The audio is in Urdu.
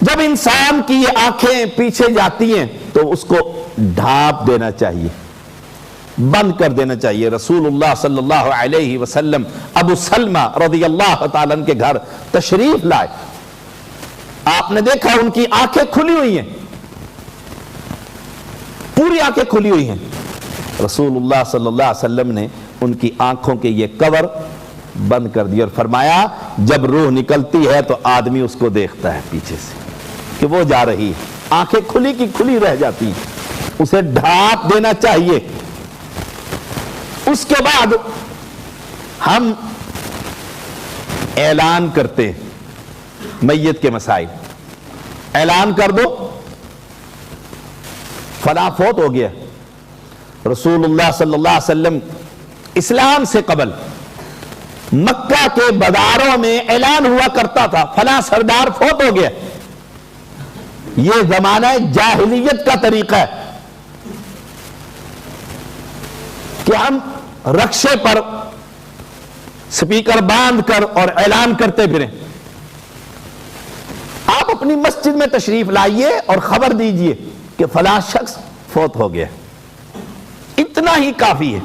جب انسان کی یہ آنکھیں پیچھے جاتی ہیں تو اس کو ڈھانپ دینا چاہیے، بند کر دینا چاہیے۔ رسول اللہ صلی اللہ علیہ وسلم ابو سلمہ رضی اللہ تعالیٰ عنہ کے گھر تشریف لائے، آپ نے دیکھا ان کی آنکھیں کھلی ہوئی ہیں، پوری آنکھیں کھلی ہوئی ہیں۔ رسول اللہ صلی اللہ علیہ وسلم نے ان کی آنکھوں کے یہ کور بند کر دیا اور فرمایا جب روح نکلتی ہے تو آدمی اس کو دیکھتا ہے پیچھے سے کہ وہ جا رہی ہے، آنکھیں کھلی کی کھلی رہ جاتی ہیں، اسے ڈھانپ دینا چاہیے۔ اس کے بعد ہم اعلان کرتے ہیں میت کے مسائل، اعلان کر دو فلاں فوت ہو گیا۔ رسول اللہ صلی اللہ علیہ وسلم اسلام سے قبل مکہ کے بازاروں میں اعلان ہوا کرتا تھا فلاں سردار فوت ہو گیا۔ یہ زمانہ جاہلیت کا طریقہ ہے کہ ہم رکشے پر سپیکر باندھ کر اور اعلان کرتے پھریں۔ آپ اپنی مسجد میں تشریف لائیے اور خبر دیجئے کہ فلاں شخص فوت ہو گیا، اتنا ہی کافی ہے۔